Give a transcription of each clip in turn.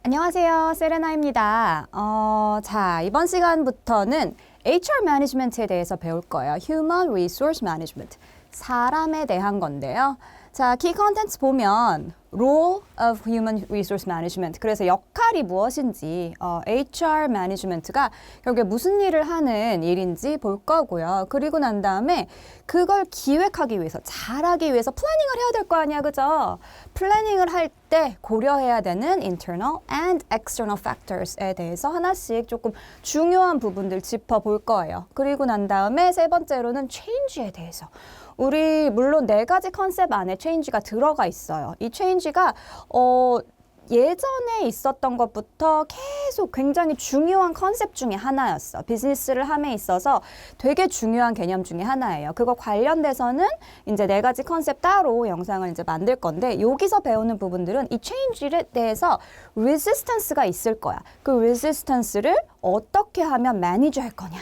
안녕하세요. 세레나입니다. 자, 이번 시간부터는 HR 매니지먼트에 대해서 배울 거예요. Human Resource Management. 사람에 대한 건데요. 자, 키 컨텐츠 보면 Role of Human Resource Management. 그래서 역할이 무엇인지 HR 매니지먼트가 결국에 무슨 일을 하는 일인지 볼 거고요. 그리고 난 다음에 그걸 기획하기 위해서, 잘하기 위해서 플래닝을 해야 될 거 아니야, 그죠? 플래닝을 할 때 고려해야 되는 internal and external factors에 대해서 하나씩 조금 중요한 부분들 짚어볼 거예요. 그리고 난 다음에 세 번째로는 change에 대해서. 우리 물론 네 가지 컨셉 안에 체인지가 들어가 있어요. 이 체인지가 예전에 있었던 것부터 계속 굉장히 중요한 컨셉 중에 하나였어. 비즈니스를 함에 있어서 되게 중요한 개념 중에 하나예요. 그거 관련돼서는 이제 네 가지 컨셉 따로 영상을 이제 만들 건데 여기서 배우는 부분들은 이 체인지에 대해서 레지스턴스가 있을 거야. 그 레지스턴스를 어떻게 하면 매니지 할 거냐.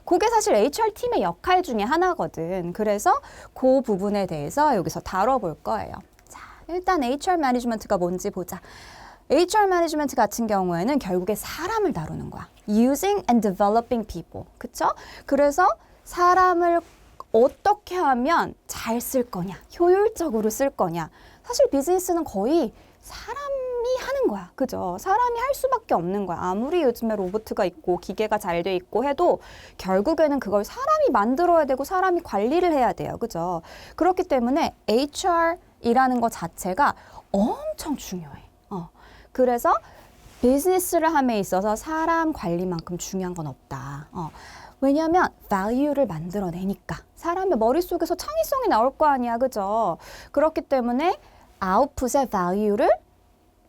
그게 사실 HR팀의 역할 중에 하나거든. 그래서 그 부분에 대해서 여기서 다뤄볼 거예요. 자, 일단 HR 매니지먼트가 뭔지 보자. HR 매니지먼트 같은 경우에는 결국에 사람을 다루는 거야. Using and developing people. 그쵸? 그래서 사람을 어떻게 하면 잘 쓸 거냐, 효율적으로 쓸 거냐. 사실 비즈니스는 거의 사람이 하는 거야. 그죠? 사람이 할 수밖에 없는 거야. 아무리 요즘에 로봇가 있고 기계가 잘 돼 있고 해도 결국에는 그걸 사람이 만들어야 되고 사람이 관리를 해야 돼요. 그죠? 그렇기 때문에 HR이라는 것 자체가 엄청 중요해. 그래서 비즈니스를 함에 있어서 사람 관리만큼 중요한 건 없다. 왜냐하면 value를 만들어내니까. 사람의 머릿속에서 창의성이 나올 거 아니야. 그죠? 그렇기 때문에 아웃풋의 value를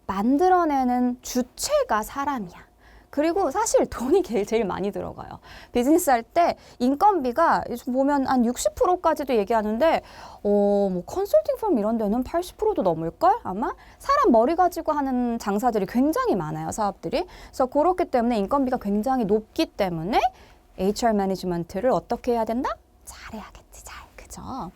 만들어내는 주체가 사람이야. 그리고 사실 돈이 제일 많이 들어가요. 비즈니스 할 때 인건비가 보면 한 60%까지도 얘기하는데 뭐 컨설팅 펌 이런 데는 80%도 넘을걸? 아마? 사람 머리 가지고 하는 장사들이 굉장히 많아요. 사업들이. 그래서 그렇기 때문에 인건비가 굉장히 높기 때문에 HR 매니지먼트를 어떻게 해야 된다? 잘해야겠지. 그죠?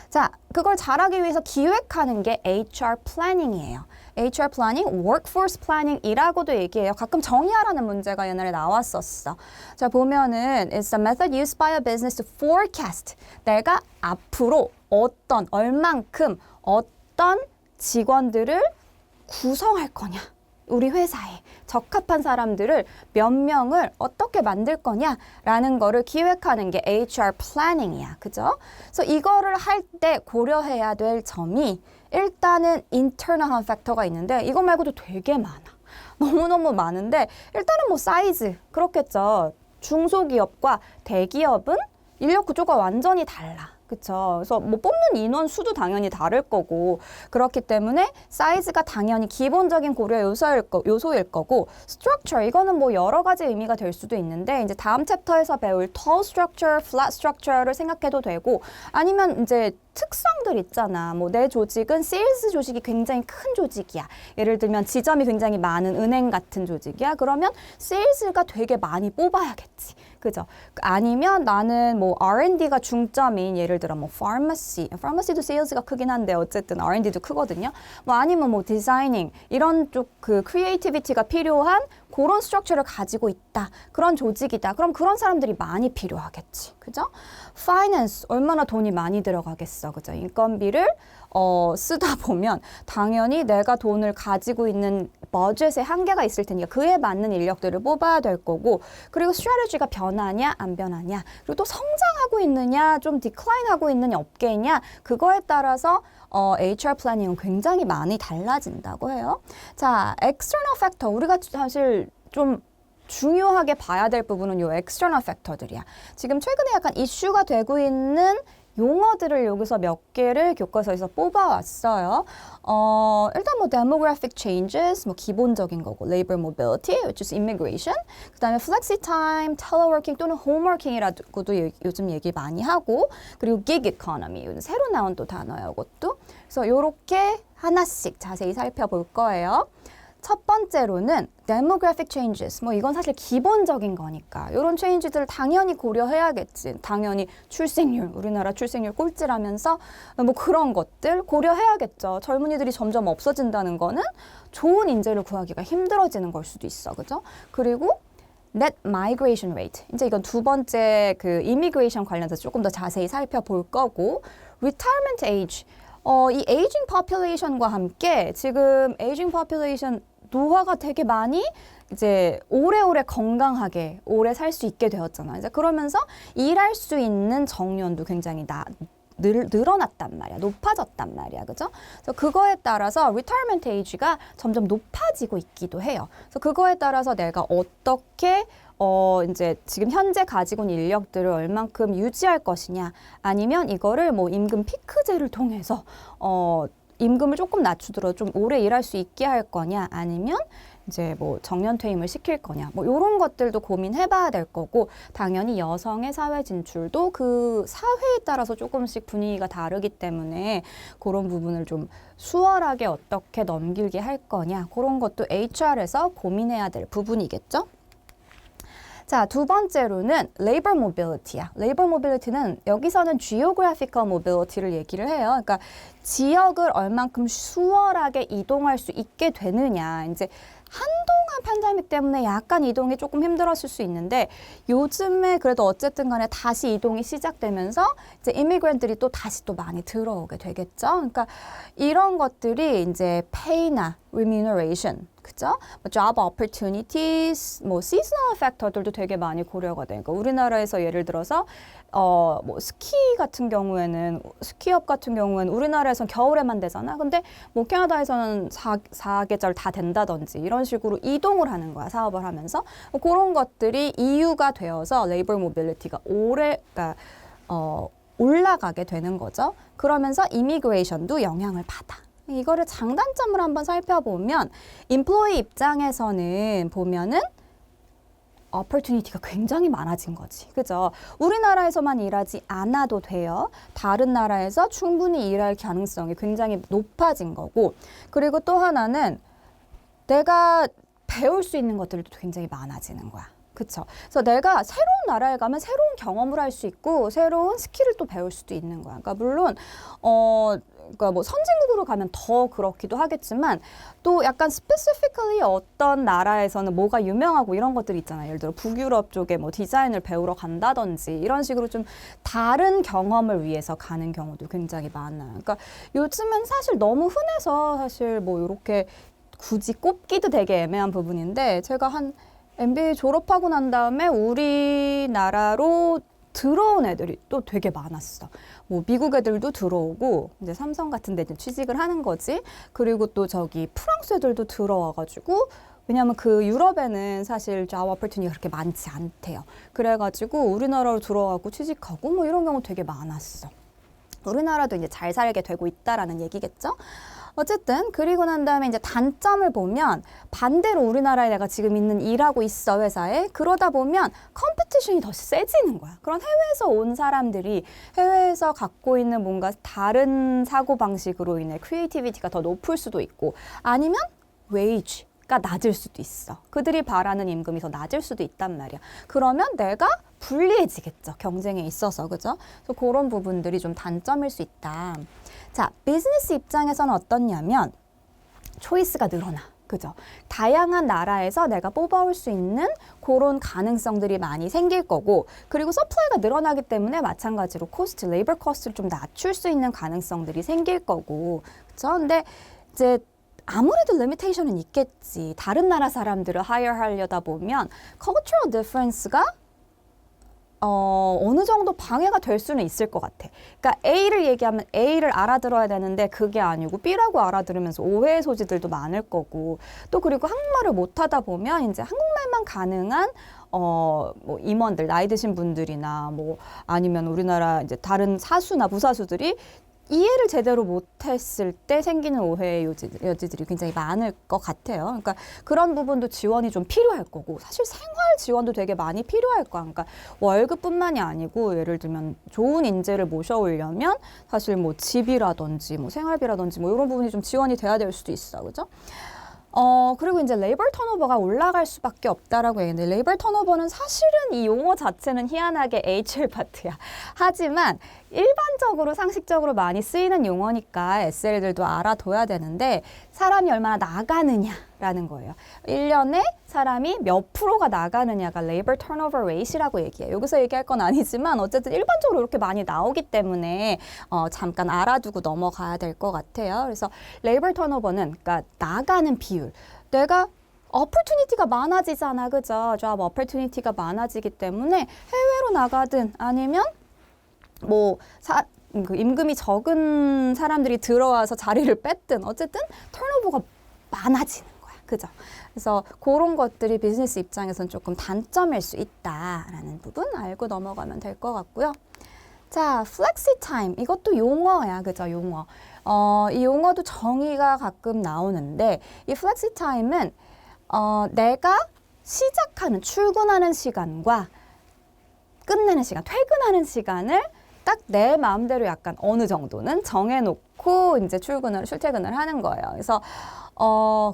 자, 그걸 잘하기 위해서 기획하는 게 HR 플래닝이에요. HR 플래닝, workforce planning이라고도 얘기해요. 가끔 정의하라는 문제가 옛날에 나왔었어. 자, 보면은 it's the method used by a business to forecast. 내가 앞으로 얼만큼 어떤 직원들을 구성할 거냐. 우리 회사에 적합한 사람들을 몇 명을 어떻게 만들 거냐라는 거를 기획하는 게 HR 플래닝이야. 그죠? 그래서 이거를 할 때 고려해야 될 점이 일단은 인터널한 팩터가 있는데 이거 말고도 되게 많아. 너무너무 많은데 일단은 뭐 사이즈 그렇겠죠. 중소기업과 대기업은 인력 구조가 완전히 달라. 그쵸. 그래서 뭐 뽑는 인원 수도 당연히 다를 거고 그렇기 때문에 사이즈가 당연히 기본적인 고려 요소일 거고 structure 이거는 뭐 여러 가지 의미가 될 수도 있는데 이제 다음 챕터에서 배울 tall structure, flat structure를 생각해도 되고 아니면 이제 특성들 있잖아. 뭐 내 조직은 세일즈 조직이 굉장히 큰 조직이야. 예를 들면 지점이 굉장히 많은 은행 같은 조직이야. 그러면 세일즈가 되게 많이 뽑아야겠지. 그죠? 아니면 나는 뭐 R&D가 중점인 예를 들어 뭐 파마시도 세일즈가 크긴 한데 어쨌든 R&D도 크거든요. 뭐 아니면 뭐 디자이닝 이런 쪽 그 크리에이티비티가 필요한 그런 스트럭처를 가지고 있다. 그런 조직이다. 그럼 그런 사람들이 많이 필요하겠지. 그죠? 파이낸스 얼마나 돈이 많이 들어가겠어. 그죠? 인건비를 쓰다 보면 당연히 내가 돈을 가지고 있는 버젯에 한계가 있을 테니까 그에 맞는 인력들을 뽑아야 될 거고 그리고 스트래티지가 변하냐 안 변하냐 그리고 또 성장하고 있느냐 좀 디클라인하고 있느냐 업계냐 그거에 따라서 HR 플래닝은 굉장히 많이 달라진다고 해요. 자, external factor 우리가 사실 좀 중요하게 봐야 될 부분은 요 external factor들이야. 지금 최근에 약간 이슈가 되고 있는 용어들을 여기서 몇 개를 교과서에서 뽑아왔어요. 일단 뭐 demographic changes, 뭐 기본적인 거고 labor mobility, which is immigration. 그다음에 flexi time, teleworking 또는 homeworking이라고도 요즘 얘기 많이 하고 그리고 gig economy, 새로 나온 또 단어예요, 이것도. 그래서 요렇게 하나씩 자세히 살펴볼 거예요. 첫 번째로는 demographic changes. 뭐 이건 사실 기본적인 거니까 이런 change들을 당연히 고려해야겠지. 당연히 출생률, 우리나라 출생률 꼴찌라면서 뭐 그런 것들 고려해야겠죠. 젊은이들이 점점 없어진다는 거는 좋은 인재를 구하기가 힘들어지는 걸 수도 있어, 그죠? 그리고 net migration rate. 이제 이건 두 번째 그 immigration 관련해서 조금 더 자세히 살펴볼 거고, retirement age. 이 aging population과 함께 지금 aging population 노화가 되게 많이 이제 오래오래 건강하게 오래 살 수 있게 되었잖아. 이제 그러면서 일할 수 있는 정년도 굉장히 늘어났단 말이야. 높아졌단 말이야. 그죠? 그래서 그거에 따라서 retirement age가 점점 높아지고 있기도 해요. 그래서 그거에 따라서 내가 어떻게 이제 지금 현재 가지고 있는 인력들을 얼만큼 유지할 것이냐, 아니면 이거를 뭐 임금 피크제를 통해서 임금을 조금 낮추더라도 좀 오래 일할 수 있게 할 거냐, 아니면 이제 뭐 정년 퇴임을 시킬 거냐, 뭐 이런 것들도 고민해봐야 될 거고, 당연히 여성의 사회 진출도 그 사회에 따라서 조금씩 분위기가 다르기 때문에 그런 부분을 좀 수월하게 어떻게 넘길게 할 거냐, 그런 것도 HR에서 고민해야 될 부분이겠죠. 자, 두 번째로는 labor mobility야. labor mobility는 여기서는 geographical mobility를 얘기를 해요. 그러니까 지역을 얼만큼 수월하게 이동할 수 있게 되느냐. 이제 한동안 팬데믹 때문에 약간 이동이 조금 힘들었을 수 있는데, 요즘에 그래도 어쨌든 간에 다시 이동이 시작되면서 이제 이미그랜트들이 또 다시 또 많이 들어오게 되겠죠. 그러니까 이런 것들이 이제 pay나 remuneration, 그죠? 뭐 job opportunities, 뭐 seasonal factor들도 되게 많이 고려가 돼요. 그러니까 우리나라에서 예를 들어서 뭐 스키 같은 경우에는, 스키업 같은 경우에는 우리나라에서는 겨울에만 되잖아. 근데 뭐 캐나다에서는 4계절 다 된다든지 이런 식으로 이동을 하는 거야, 사업을 하면서. 그런 것들이 이유가 되어서 레이버 모빌리티가 그러니까 올라가게 되는 거죠. 그러면서 이미그레이션도 영향을 받아. 이거를 장단점을 한번 살펴보면, 인플로이 입장에서는 보면은 opportunity가 굉장히 많아진 거지. 그죠? 우리나라에서만 일하지 않아도 돼요. 다른 나라에서 충분히 일할 가능성이 굉장히 높아진 거고, 그리고 또 하나는 내가 배울 수 있는 것들도 굉장히 많아지는 거야. 그쵸? 그래서 내가 새로운 나라에 가면 새로운 경험을 할 수 있고 새로운 스킬을 또 배울 수도 있는 거야. 그러니까 물론 그러니까 뭐 선진국으로 가면 더 그렇기도 하겠지만, 또 약간 스페시피컬리 어떤 나라에서는 뭐가 유명하고 이런 것들이 있잖아요. 예를 들어 북유럽 쪽에 뭐 디자인을 배우러 간다든지 이런 식으로 좀 다른 경험을 위해서 가는 경우도 굉장히 많아요. 그러니까 요즘은 사실 너무 흔해서 사실 뭐 이렇게 굳이 꼽기도 되게 애매한 부분인데, 제가 한 MBA 졸업하고 난 다음에 우리나라로 들어온 애들이 또 되게 많았어. 뭐 미국 애들도 들어오고, 이제 삼성 같은 데 취직을 하는 거지. 그리고 또 저기 프랑스 애들도 들어와가지고, 왜냐하면 그 유럽에는 사실 job opportunity가 그렇게 많지 않대요. 그래가지고 우리나라로 들어가고 취직하고 뭐 이런 경우 되게 많았어. 우리나라도 이제 잘 살게 되고 있다라는 얘기겠죠. 어쨌든 그리고 난 다음에 이제 단점을 보면, 반대로 우리나라에 내가 지금 일하고 있어, 회사에. 그러다 보면 컴피티션이 더 세지는 거야. 그런 해외에서 온 사람들이 해외에서 갖고 있는 뭔가 다른 사고방식으로 인해 크리에이티비티가 더 높을 수도 있고, 아니면 웨이지가 낮을 수도 있어. 그들이 바라는 임금이 더 낮을 수도 있단 말이야. 그러면 내가 불리해지겠죠, 경쟁에 있어서. 그죠? 그래서 그런 부분들이 좀 단점일 수 있다. 자, 비즈니스 입장에서는 어떻냐면 초이스가 늘어나. 그죠? 다양한 나라에서 내가 뽑아올 수 있는 그런 가능성들이 많이 생길 거고, 그리고 서플라이가 늘어나기 때문에 마찬가지로 레이버 코스트를 좀 낮출 수 있는 가능성들이 생길 거고, 그죠? 근데 이제 아무래도 리미테이션은 있겠지. 다른 나라 사람들을 하려다 보면 cultural difference가 어느 정도 방해가 될 수는 있을 것 같아. 그러니까 A를 얘기하면 A를 알아들어야 되는데 그게 아니고 B라고 알아들으면서 오해의 소지들도 많을 거고, 또 그리고 한국말을 못하다 보면 이제 한국말만 가능한 뭐 임원들, 나이 드신 분들이나 뭐 아니면 우리나라 이제 다른 사수나 부사수들이 이해를 제대로 못했을 때 생기는 오해의 여지들이 굉장히 많을 것 같아요. 그러니까 그런 부분도 지원이 좀 필요할 거고, 사실 생활 지원도 되게 많이 필요할 거야. 그러니까 월급뿐만이 아니고, 예를 들면 좋은 인재를 모셔오려면 사실 뭐 집이라든지 뭐 생활비라든지 뭐 이런 부분이 좀 지원이 돼야 될 수도 있어. 그죠? 그리고 이제 레이버 턴오버가 올라갈 수밖에 없다라고 얘기했는데 레이버 턴오버는 사실은 이 용어 자체는 희한하게 HR 파트야. 하지만 일반적으로 상식적으로 많이 쓰이는 용어니까 SL들도 알아둬야 되는데 사람이 얼마나 나가느냐라는 거예요. 1년에 사람이 몇 프로가 나가느냐가 레이버 턴오버 레이시라고 얘기해요. 여기서 얘기할 건 아니지만 어쨌든 일반적으로 이렇게 많이 나오기 때문에 잠깐 알아두고 넘어가야 될 것 같아요. 그래서 레이버 턴오버는 그러니까 나가는 비율. 내가 어퍼튜니티가 많아지잖아. 그죠? 잡 어퍼튜니티가 많아지기 때문에 해외로 나가든 아니면 그 임금이 적은 사람들이 들어와서 자리를 뺐든 어쨌든 턴오버가 많아지는 거야. 그죠? 그래서 그런 것들이 비즈니스 입장에서는 조금 단점일 수 있다라는 부분 알고 넘어가면 될 것 같고요. 자, flexi time. 이것도 용어야. 그죠? 용어. 이 용어도 정의가 가끔 나오는데 이 flexi time은 내가 시작하는 출근하는 시간과 끝내는 시간, 퇴근하는 시간을 딱 내 마음대로 약간 어느 정도는 정해놓고 이제 출퇴근을 하는 거예요. 그래서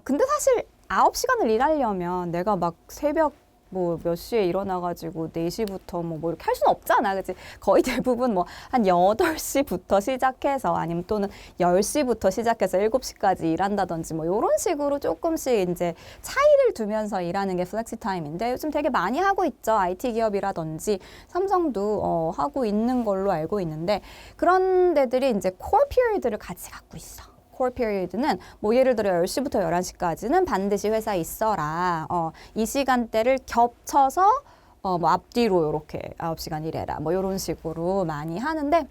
근데 사실 9시간을 일하려면 내가 막 새벽 몇 시에 일어나가지고 4시부터 뭐 이렇게 할 수는 없잖아. 그치? 거의 대부분 한 8시부터 시작해서 아니면 또는 10시부터 시작해서 7시까지 일한다든지 요런 식으로 조금씩 이제 차이를 두면서 일하는 게 플렉시 타임인데 요즘 되게 많이 하고 있죠. IT 기업이라든지 삼성도 하고 있는 걸로 알고 있는데 그런 데들이 이제 코어 피리드를 같이 갖고 있어. 콜 피리드는 예를 들어 10시부터 11시까지는 반드시 회사에 있어라. 이 시간대를 겹쳐서 앞뒤로 이렇게 9시간 일해라. 이런 식으로 많이 하는데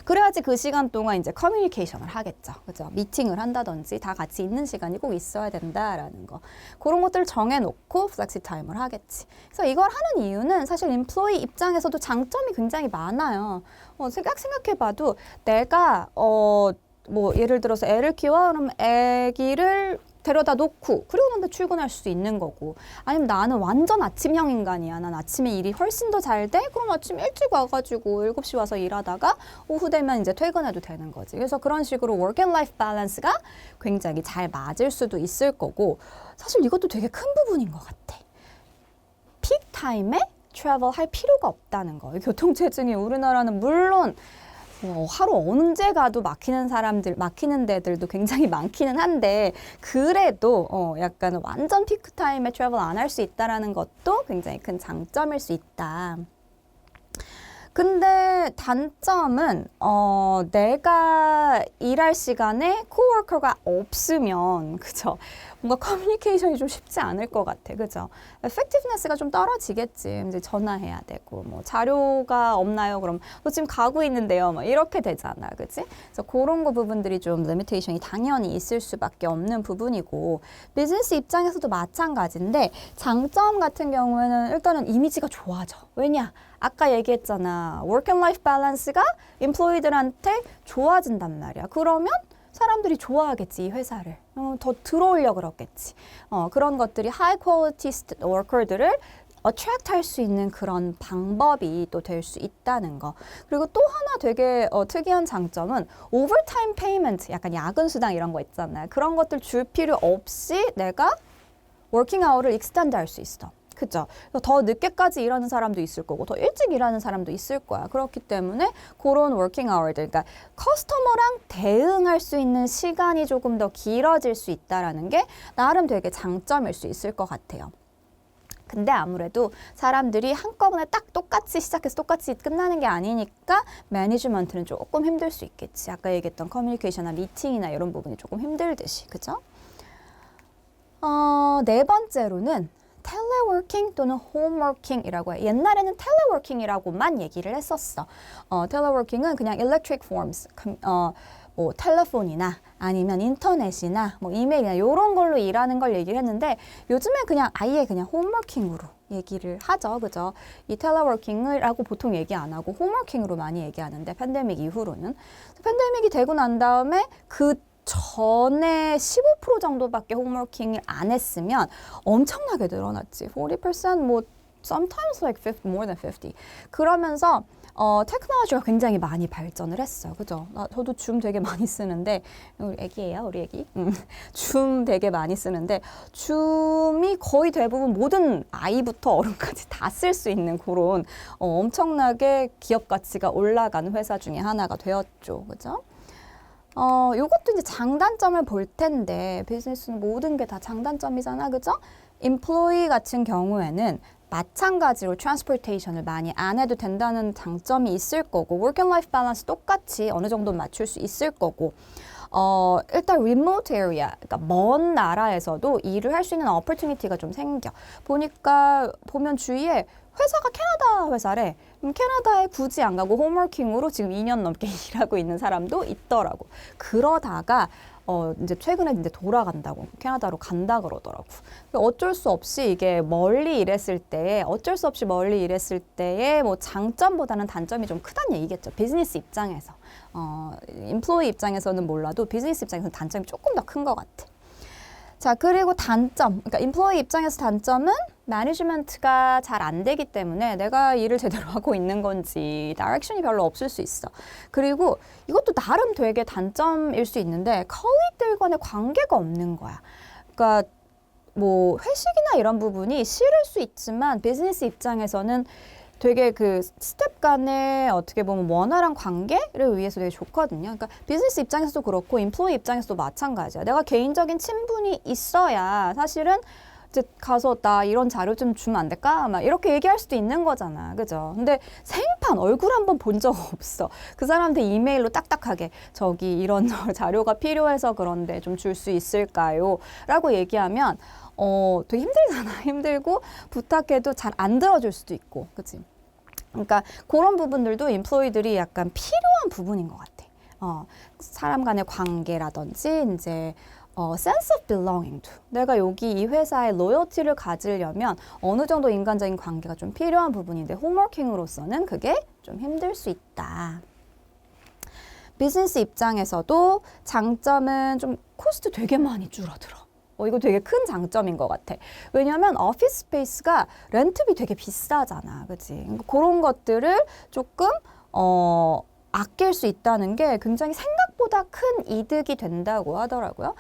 그래야지 그 시간 동안 이제 커뮤니케이션을 하겠죠. 그죠? 미팅을 한다든지 다 같이 있는 시간이 꼭 있어야 된다라는 거. 그런 것들을 정해놓고 플렉시 타임을 하겠지. 그래서 이걸 하는 이유는 사실 임플로이 입장에서도 장점이 굉장히 많아요. 생각해봐도 내가 예를 들어서 애를 키워 그럼 애기를 데려다 놓고 그리고 난데 출근할 수 있는 거고 아니면 나는 완전 아침형 인간이야. 난 아침에 일이 훨씬 더 잘 돼? 그럼 아침 일찍 와가지고 7시 와서 일하다가 오후 되면 이제 퇴근해도 되는 거지. 그래서 그런 식으로 work and life balance가 굉장히 잘 맞을 수도 있을 거고 사실 이것도 되게 큰 부분인 것 같아. 픽 타임에 트래블 할 필요가 없다는 거. 교통체증이 우리나라는 물론 하루 언제 가도 막히는 데들도 굉장히 많기는 한데 그래도 약간 완전 피크 타임에 트래블 안 할 수 있다라는 것도 굉장히 큰 장점일 수 있다. 근데 단점은 내가 일할 시간에 코워커가 없으면 그죠? 뭔가 커뮤니케이션이 좀 쉽지 않을 것 같아. 그죠? 에펙티브니스가 좀 떨어지겠지. 이제 전화해야 되고 자료가 없나요? 그럼 지금 가고 있는데요. 이렇게 되잖아. 그치? 그래서 그런 거 부분들이 좀 리미테이션이 당연히 있을 수밖에 없는 부분이고 비즈니스 입장에서도 마찬가지인데 장점 같은 경우에는 일단은 이미지가 좋아져. 왜냐? 아까 얘기했잖아. work and life balance가 임플로이들한테 좋아진단 말이야. 그러면 사람들이 좋아하겠지, 이 회사를. 더 들어오려고 그러겠지. 그런 것들이 high quality worker들을 attract 할 수 있는 그런 방법이 또 될 수 있다는 거. 그리고 또 하나 되게 특이한 장점은 overtime payment, 약간 야근 수당 이런 거 있잖아요. 그런 것들 줄 필요 없이 내가 working hour를 extend 할 수 있어. 그죠? 더 늦게까지 일하는 사람도 있을 거고 더 일찍 일하는 사람도 있을 거야. 그렇기 때문에 그런 워킹 아워들, 그러니까 커스터머랑 대응할 수 있는 시간이 조금 더 길어질 수 있다라는 게 나름 되게 장점일 수 있을 것 같아요. 근데 아무래도 사람들이 한꺼번에 딱 똑같이 시작해서 똑같이 끝나는 게 아니니까 매니지먼트는 조금 힘들 수 있겠지. 아까 얘기했던 커뮤니케이션이나 미팅이나 이런 부분이 조금 힘들듯이. 그죠? 네 번째로는 텔레워킹 또는 홈워킹이라고 해. 옛날에는 텔레워킹이라고만 얘기를 했었어. 텔레워킹은 그냥 electric forms, 텔레폰이나 아니면 인터넷이나 이메일이나 이런 걸로 일하는 걸 얘기를 했는데 요즘엔 그냥 아예 그냥 홈워킹으로 얘기를 하죠. 그죠? 이 텔레워킹이라고 보통 얘기 안 하고 홈워킹으로 많이 얘기하는데 팬데믹 이후로는. 팬데믹이 되고 난 다음에 그 전에 15% 정도밖에 홈워킹을 안 했으면 엄청나게 늘어났지. 40%, sometimes like 50, more than 50. 그러면서 테크놀로지가 굉장히 많이 발전을 했어. 그죠? 저도 줌 되게 많이 쓰는데, 우리 애기예요, 우리 애기. 줌 되게 많이 쓰는데, 줌이 거의 대부분 모든 아이부터 어른까지 다 쓸 수 있는 그런 엄청나게 기업 가치가 올라가는 회사 중에 하나가 되었죠. 그죠? 요것도 이제 장단점을 볼 텐데, 비즈니스는 모든 게 다 장단점이잖아. 그죠? employee 같은 경우에는 마찬가지로 트랜스포테이션을 많이 안 해도 된다는 장점이 있을 거고, work and life balance 똑같이 어느 정도 맞출 수 있을 거고, 일단 remote area, 그러니까 먼 나라에서도 일을 할 수 있는 opportunity가 좀 생겨. 보면 주위에 회사가 캐나다 회사래. 캐나다에 굳이 안 가고 홈워킹으로 지금 2년 넘게 일하고 있는 사람도 있더라고. 그러다가 이제 최근에 이제 돌아간다고 캐나다로 간다 그러더라고. 어쩔 수 없이 이게 어쩔 수 없이 멀리 일했을 때의 뭐 장점보다는 단점이 좀 크다는 얘기겠죠. 비즈니스 입장에서. 인플로이 입장에서는 몰라도 비즈니스 입장에서는 단점이 조금 더 큰 것 같아. 자, 그리고 단점. 그러니까 인플로이 입장에서 단점은 매니지먼트가 잘 안 되기 때문에 내가 일을 제대로 하고 있는 건지 다이렉션이 별로 없을 수 있어. 그리고 이것도 나름 되게 단점일 수 있는데 컬리들 간의 관계가 없는 거야. 그러니까 뭐 회식이나 이런 부분이 싫을 수 있지만 비즈니스 입장에서는 되게 그 스텝 간의 어떻게 보면 원활한 관계를 위해서 되게 좋거든요. 그러니까 비즈니스 입장에서도 그렇고 인플로이 입장에서도 마찬가지야. 내가 개인적인 친분이 있어야 사실은 이제 가서 나 이런 자료 좀 주면 안 될까? 막 이렇게 얘기할 수도 있는 거잖아. 그죠? 근데 생판 얼굴 한번 본 적 없어. 그 사람한테 이메일로 딱딱하게 저기 이런 자료가 필요해서 그런데 좀 줄 수 있을까요? 라고 얘기하면 되게 힘들잖아. 힘들고 부탁해도 잘 안 들어줄 수도 있고, 그치? 그러니까 그런 부분들도 인플로이들이 약간 필요한 부분인 것 같아. 사람 간의 관계라든지 이제 sense of belonging to. 내가 여기 이 회사에 로열티를 가지려면 어느 정도 인간적인 관계가 좀 필요한 부분인데 홈워킹으로서는 그게 좀 힘들 수 있다. 비즈니스 입장에서도 장점은 좀 코스트 되게 많이 줄어들어. 이거 되게 큰 장점인 것 같아. 왜냐하면 오피스 스페이스가 렌트비 되게 비싸잖아. 그치? 그런 것들을 조금 아낄 수 있다는 게 굉장히 생각보다 큰 이득이 된다고 하더라고요.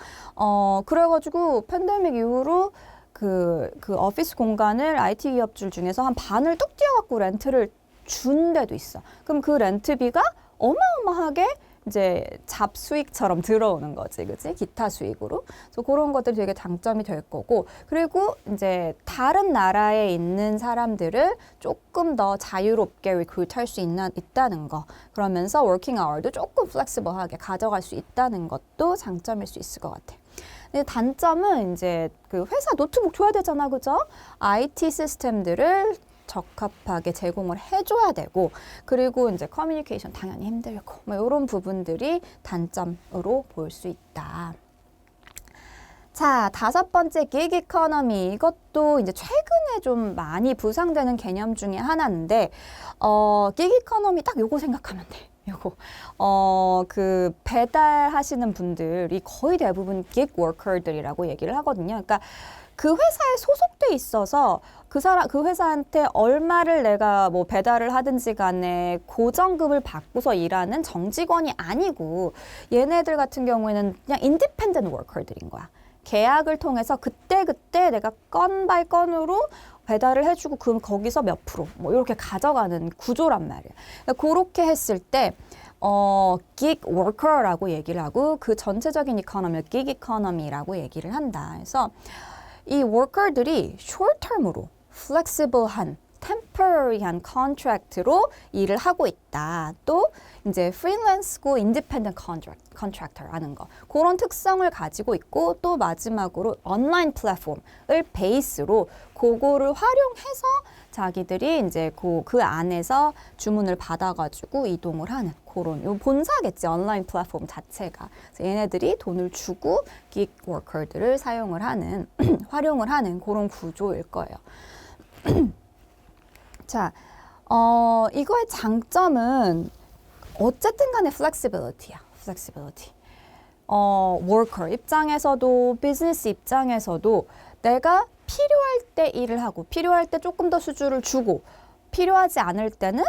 그래가지고 팬데믹 이후로 그 오피스 공간을 IT 기업들 중에서 한 반을 뚝 띄워갖고 렌트를 준 데도 있어. 그럼 그 렌트비가 어마어마하게 이제 잡수익처럼 들어오는 거지, 그치? 기타 수익으로. 그래서 그런 것들이 되게 장점이 될 거고, 그리고 이제 다른 나라에 있는 사람들을 조금 더 자유롭게 리크루트할 수 있다는 거. 그러면서 워킹 아워도 조금 플렉시블하게 가져갈 수 있다는 것도 장점일 수 있을 것 같아. 근데 단점은 이제 그 회사 노트북 줘야 되잖아, 그죠? IT 시스템들을 적합하게 제공을 해줘야 되고, 그리고 이제 커뮤니케이션 당연히 힘들고, 뭐 이런 부분들이 단점으로 볼 수 있다. 자, 5번째 기ግ 이코노미. 이것도 이제 최근에 좀 많이 부상되는 개념 중에 하나인데, 기ግ 이코노미 딱 요거 생각하면 돼. 그 배달하시는 분들이 거의 대부분 gig worker들이라고 얘기를 하거든요. 그러니까 그 회사에 소속돼 있어서 그 회사한테 얼마를 내가 뭐 배달을 하든지 간에 고정급을 받고서 일하는 정직원이 아니고, 얘네들 같은 경우에는 그냥 인디펜던트 워커들인 거야. 계약을 통해서 그때그때 내가 건 바이 건으로 배달을 해주고 거기서 몇 프로 뭐 이렇게 가져가는 구조란 말이야. 그러니까 그렇게 했을 때 gig worker라고 얘기를 하고, 그 전체적인 이코노미를 gig economy라고 얘기를 한다. 그래서 이 worker들이 short term으로 flexible한 temporary한 컨트랙트로 일을 하고 있다. 또 이제 프리랜서고 인디펜던트 컨트랙터라는 거, 그런 특성을 가지고 있고, 또 마지막으로 온라인 플랫폼을 베이스로 그거를 활용해서 자기들이 이제 그 안에서 주문을 받아가지고 이동을 하는 그런 요 본사겠지, 온라인 플랫폼 자체가. 그래서 얘네들이 돈을 주고 gig worker들을 사용을 하는 활용을 하는 그런 구조일 거예요. 자, 이거의 장점은 어쨌든 간에 flexibility야. flexibility. worker 입장에서도 비즈니스 입장에서도 내가 필요할 때 일을 하고, 필요할 때 조금 더 수주를 주고, 필요하지 않을 때는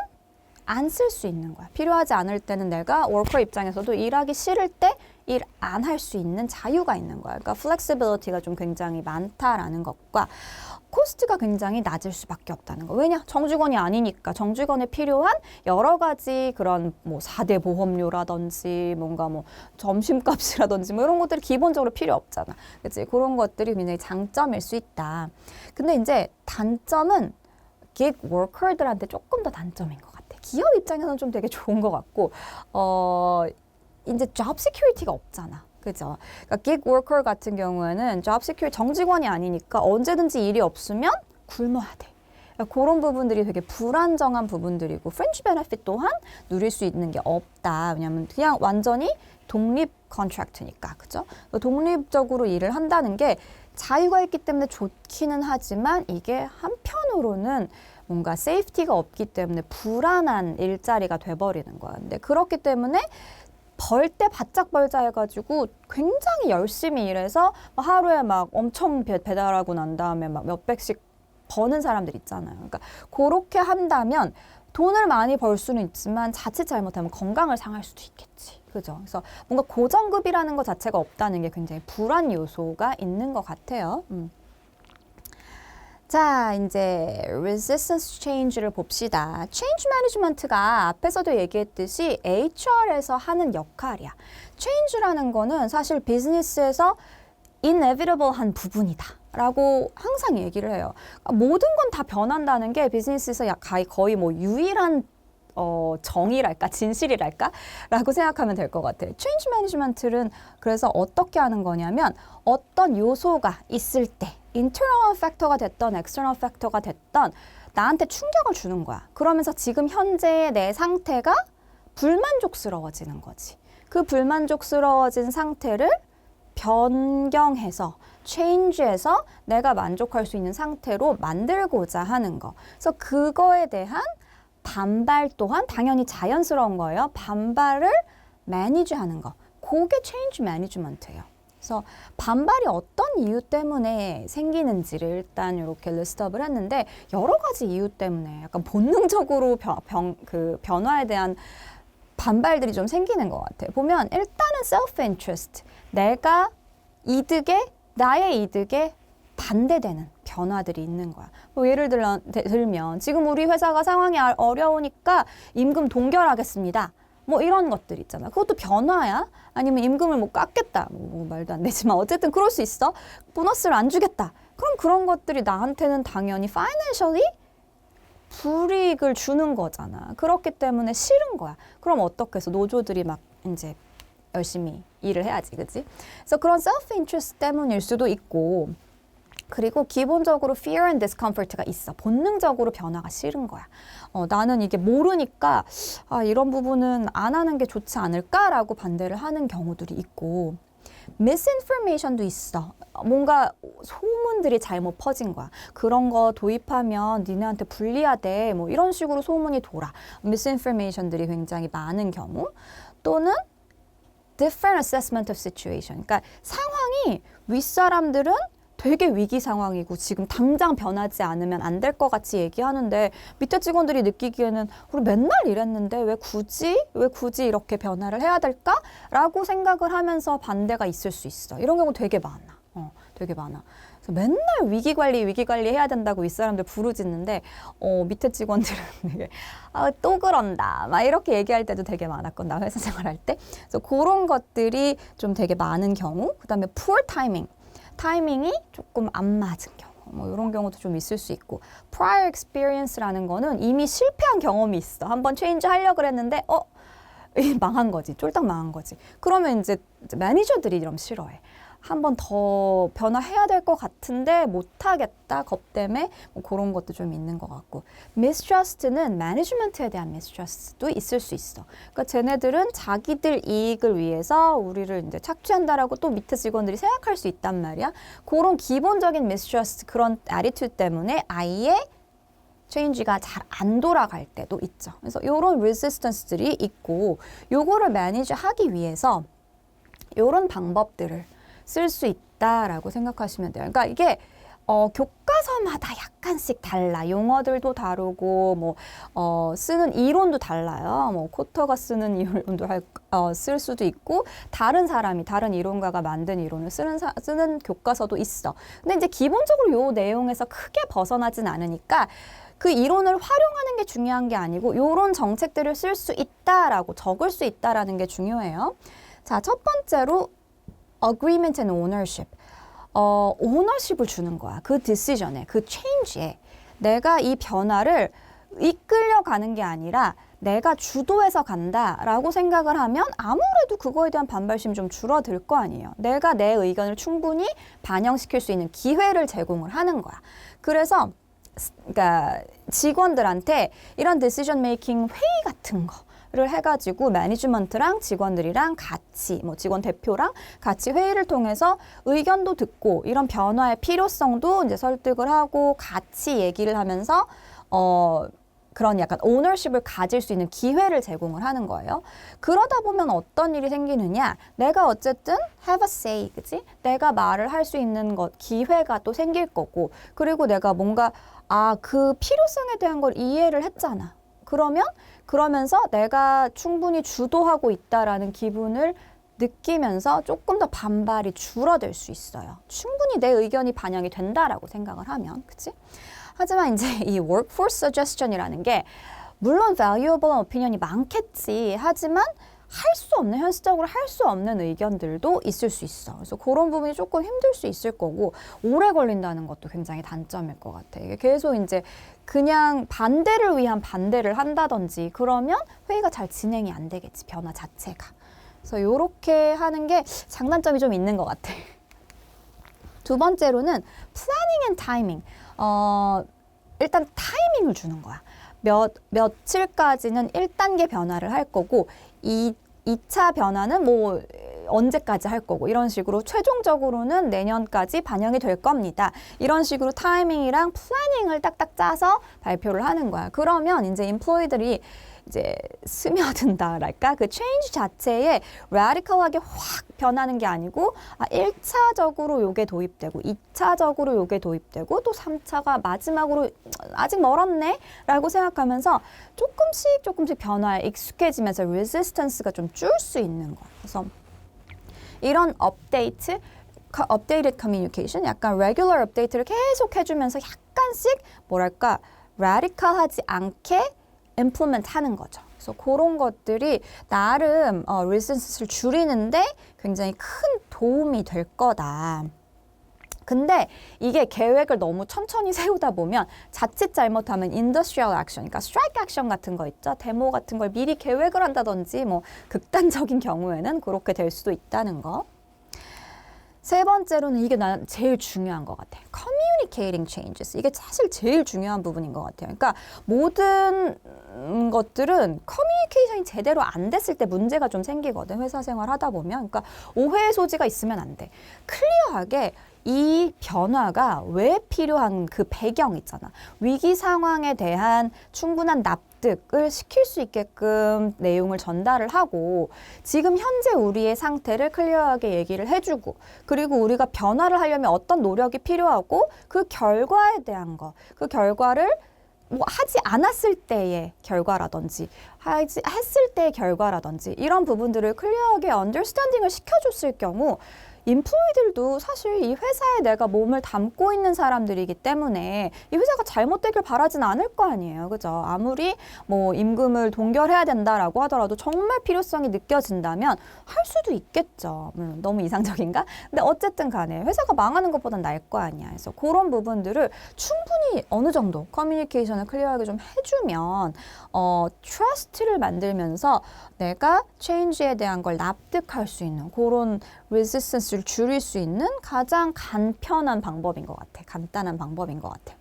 안 쓸 수 있는 거야. 필요하지 않을 때는 내가 워커 입장에서도 일하기 싫을 때 일 안 할 수 있는 자유가 있는 거야. 그러니까 플렉시빌리티가 좀 굉장히 많다라는 것과 코스트가 굉장히 낮을 수밖에 없다는 거. 왜냐? 정직원이 아니니까 정직원에 필요한 여러 가지 그런 뭐 4대 보험료라든지 뭔가 뭐 점심값이라든지 뭐 이런 것들이 기본적으로 필요 없잖아. 그치? 그런 것들이 굉장히 장점일 수 있다. 근데 이제 단점은 gig worker들한테 조금 더 단점인 것 같아. 기업 입장에서는 좀 되게 좋은 것 같고, 이제 job security가 없잖아. 그죠? 그러니까 gig worker 같은 경우에는 job security 정직원이 아니니까 언제든지 일이 없으면 굶어야 돼. 그러니까 그런 부분들이 되게 불안정한 부분들이고 fringe benefit 또한 누릴 수 있는 게 없다. 왜냐하면 그냥 완전히 독립 컨트랙트니까. 그죠? 독립적으로 일을 한다는 게 자유가 있기 때문에 좋기는 하지만 이게 한편으로는 뭔가 세이프티가 없기 때문에 불안한 일자리가 돼버리는 거야. 근데 그렇기 때문에 벌 때 바짝 벌자 해가지고 굉장히 열심히 일해서 하루에 막 엄청 배달하고 난 다음에 막 몇백씩 버는 사람들 있잖아요. 그러니까 그렇게 한다면 돈을 많이 벌 수는 있지만 자칫 잘못하면 건강을 상할 수도 있겠지. 그죠? 그래서 뭔가 고정급이라는 것 자체가 없다는 게 굉장히 불안 요소가 있는 것 같아요. 자, 이제 resistance change를 봅시다. change management가 앞에서도 얘기했듯이 HR에서 하는 역할이야. change라는 거는 사실 비즈니스에서 inevitable한 부분이다 라고 항상 얘기를 해요. 모든 건 다 변한다는 게 비즈니스에서 거의 뭐 유일한 정의랄까 진실이랄까 라고 생각하면 될 것 같아요. 체인지 매니지먼트는 그래서 어떻게 하는 거냐면 어떤 요소가 있을 때 internal 팩터가 됐던 external 팩터가 됐던 나한테 충격을 주는 거야. 그러면서 지금 현재의 내 상태가 불만족스러워지는 거지. 그 불만족스러워진 상태를 변경해서 change해서 내가 만족할 수 있는 상태로 만들고자 하는 거. 그래서 그거에 대한 반발 또한 당연히 자연스러운 거예요. 반발을 매니지하는 거. 그게 체인지 매니지먼트예요. 그래서 반발이 어떤 이유 때문에 생기는지를 일단 이렇게 리스트업을 했는데 여러 가지 이유 때문에 약간 본능적으로 변화에 대한 반발들이 좀 생기는 것 같아요. 보면 일단은 self-interest. 내가 나의 이득에 반대되는 변화들이 있는 거야. 뭐 예를 들면 지금 우리 회사가 상황이 어려우니까 임금 동결하겠습니다. 뭐 이런 것들 있잖아. 그것도 변화야. 아니면 임금을 뭐 깎겠다. 뭐 말도 안 되지만 어쨌든 그럴 수 있어. 보너스를 안 주겠다. 그럼 그런 것들이 나한테는 당연히 financially 불이익을 주는 거잖아. 그렇기 때문에 싫은 거야. 그럼 어떻게 해서 노조들이 막 이제 열심히 일을 해야지. 그치? 그래서 그런 self-interest 때문일 수도 있고 그리고 기본적으로 fear and discomfort가 있어. 본능적으로 변화가 싫은 거야. 나는 이게 모르니까 이런 부분은 안 하는 게 좋지 않을까라고 반대를 하는 경우들이 있고 misinformation도 있어. 뭔가 소문들이 잘못 퍼진 거야. 그런 거 도입하면 니네한테 불리하대. 뭐 이런 식으로 소문이 돌아. misinformation들이 굉장히 많은 경우 또는 different assessment of situation. 그러니까 상황이 윗사람들은 되게 위기 상황이고 지금 당장 변하지 않으면 안 될 것 같이 얘기하는데 밑에 직원들이 느끼기에는 우리 맨날 이랬는데 왜 굳이 이렇게 변화를 해야 될까? 라고 생각을 하면서 반대가 있을 수 있어. 이런 경우 되게 많아. 되게 많아. 그래서 맨날 위기 관리 해야 된다고 윗사람들 부르짖는데 밑에 직원들은 되게 또 그런다. 막 이렇게 얘기할 때도 되게 많았건 나 회사 생활할 때. 그래서 그런 것들이 좀 되게 많은 경우. 그다음에 poor timing. 타이밍이 조금 안 맞은 경우. 뭐 이런 경우도 좀 있을 수 있고 prior experience라는 거는 이미 실패한 경험이 있어. 한번 체인지 하려고 했는데 망한 거지. 쫄딱 망한 거지. 그러면 이제 매니저들이 이러면 싫어해. 한 번 더 변화해야 될 것 같은데 못하겠다. 겁 때문에 뭐 그런 것도 좀 있는 것 같고 mistrust는 매니지먼트에 대한 mistrust도 있을 수 있어. 그러니까 쟤네들은 자기들 이익을 위해서 우리를 이제 착취한다라고 또 밑에 직원들이 생각할 수 있단 말이야. 그런 기본적인 mistrust 그런 attitude 때문에 아예 체인지가 잘 안 돌아갈 때도 있죠. 그래서 이런 resistance들이 있고 요거를 매니지하기 위해서 이런 방법들을 쓸 수 있다라고 생각하시면 돼요. 그러니까 이게 교과 교과서마다 약간씩 달라. 용어들도 다르고 쓰는 이론도 달라요. 코터가 쓰는 이론도 쓸 수도 있고 다른 사람이 다른 이론가가 만든 이론을 쓰는 교과서도 있어. 근데 이제 기본적으로 요 내용에서 크게 벗어나진 않으니까 그 이론을 활용하는 게 중요한 게 아니고 요런 정책들을 쓸 수 있다라고 적을 수 있다라는 게 중요해요. 자, 첫 번째로 agreement and ownership. 오너십을 주는 거야. 그 디시전에, 그 체인지에. 내가 이 변화를 이끌려가는 게 아니라 내가 주도해서 간다라고 생각을 하면 아무래도 그거에 대한 반발심이 좀 줄어들 거 아니에요. 내가 내 의견을 충분히 반영시킬 수 있는 기회를 제공을 하는 거야. 그래서 그러니까 직원들한테 이런 디시전 메이킹 회의 같은 거를 해가지고 매니지먼트랑 직원들이랑 같이 직원 대표랑 같이 회의를 통해서 의견도 듣고 이런 변화의 필요성도 이제 설득을 하고 같이 얘기를 하면서 그런 약간 오너십을 가질 수 있는 기회를 제공을 하는 거예요. 그러다 보면 어떤 일이 생기느냐? 내가 어쨌든 have a say, 그치? 내가 말을 할 수 있는 기회가 또 생길 거고, 그리고 내가 뭔가 그 필요성에 대한 걸 이해를 했잖아. 그러면서 내가 충분히 주도하고 있다라는 기분을 느끼면서 조금 더 반발이 줄어들 수 있어요. 충분히 내 의견이 반영이 된다라고 생각을 하면, 그치? 하지만 이제 이 workforce suggestion이라는 게 물론 valuable opinion이 많겠지. 하지만 할 수 없는, 현실적으로 할 수 없는 의견들도 있을 수 있어. 그래서 그런 부분이 조금 힘들 수 있을 거고 오래 걸린다는 것도 굉장히 단점일 것 같아. 이게 계속 이제 그냥 반대를 위한 반대를 한다든지 그러면 회의가 잘 진행이 안 되겠지. 변화 자체가. 그래서 이렇게 하는 게 장단점이 좀 있는 것 같아. 두 번째로는 planning and timing. 일단 타이밍을 주는 거야. 며칠까지는 1단계 변화를 할 거고 2차 변화는 언제까지 할 거고 이런 식으로 최종적으로는 내년까지 반영이 될 겁니다. 이런 식으로 타이밍이랑 플래닝을 딱딱 짜서 발표를 하는 거야. 그러면 이제 인플로이들이 이제 스며든다랄까? 그 체인지 자체에 라디컬하게 확 변하는 게 아니고 1차적으로 요게 도입되고 2차적으로 요게 도입되고 또 3차가 마지막으로 아직 멀었네? 라고 생각하면서 조금씩 변화에 익숙해지면서 레지스턴스가 좀 줄 수 있는 거야. 그래서 이런 updated communication, 약간 regular update를 계속 해주면서 약간씩 radical하지 않게 implement 하는 거죠. 그래서 그런 것들이 나름 resistance를 줄이는데 굉장히 큰 도움이 될 거다. 근데 이게 계획을 너무 천천히 세우다 보면 자칫 잘못하면 industrial action, 그러니까 strike action 같은 거 있죠. 데모 같은 걸 미리 계획을 한다든지 극단적인 경우에는 그렇게 될 수도 있다는 거. 세 번째로는 이게 난 제일 중요한 것 같아. communicating changes. 이게 사실 제일 중요한 부분인 것 같아요. 그러니까 모든 것들은 커뮤니케이션이 제대로 안 됐을 때 문제가 좀 생기거든. 회사 생활 하다 보면. 그러니까 오해의 소지가 있으면 안 돼. 클리어하게 이 변화가 왜 필요한 그 배경 있잖아. 위기 상황에 대한 충분한 납득을 시킬 수 있게끔 내용을 전달을 하고 지금 현재 우리의 상태를 클리어하게 얘기를 해주고 그리고 우리가 변화를 하려면 어떤 노력이 필요하고 그 결과에 대한 거, 그 결과를 하지 않았을 때의 결과라든지 했을 때의 결과라든지 이런 부분들을 클리어하게 언더스탠딩을 시켜줬을 경우 인플로이들도 사실 이 회사에 내가 몸을 담고 있는 사람들이기 때문에 이 회사가 잘못되길 바라진 않을 거 아니에요. 그죠? 아무리 임금을 동결해야 된다라고 하더라도 정말 필요성이 느껴진다면 할 수도 있겠죠. 너무 이상적인가? 근데 어쨌든 간에 회사가 망하는 것보단 나을 거 아니야. 그래서 그런 부분들을 충분히 어느 정도 커뮤니케이션을 클리어하게 좀 해주면 트러스트를 만들면서 내가 체인지에 대한 걸 납득할 수 있는 그런 레지스턴스를 줄일 수 있는 가장 간편한 방법인 것 같아. 간단한 방법인 것 같아.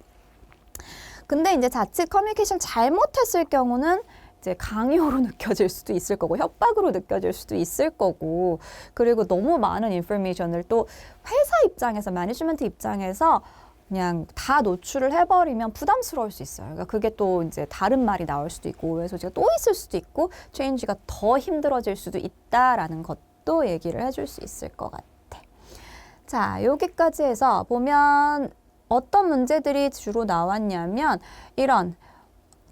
근데 이제 자칫 커뮤니케이션 잘못했을 경우는 이제 강요로 느껴질 수도 있을 거고 협박으로 느껴질 수도 있을 거고 그리고 너무 많은 인포메이션을 또 회사 입장에서 매니지먼트 입장에서 그냥 다 노출을 해버리면 부담스러울 수 있어요. 그러니까 그게 또 이제 다른 말이 나올 수도 있고 오해 소지가 또 있을 수도 있고 체인지가 더 힘들어질 수도 있다라는 것도 얘기를 해줄 수 있을 것 같아. 자, 여기까지 해서 보면 어떤 문제들이 주로 나왔냐면 이런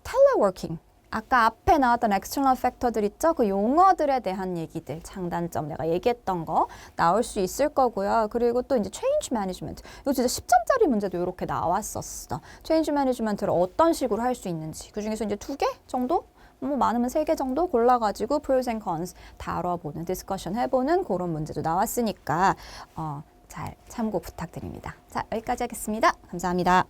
teleworking, 아까 앞에 나왔던 external factor들 있죠? 그 용어들에 대한 얘기들, 장단점 내가 얘기했던 거 나올 수 있을 거고요. 그리고 또 이제 change management. 이거 진짜 10점짜리 문제도 이렇게 나왔었어. change management를 어떤 식으로 할 수 있는지. 그중에서 이제 2개 정도? 뭐 많으면 3개 정도 골라가지고 pros and cons 다뤄보는, 디스커션 해보는 그런 문제도 나왔으니까 잘 참고 부탁드립니다. 자, 여기까지 하겠습니다. 감사합니다.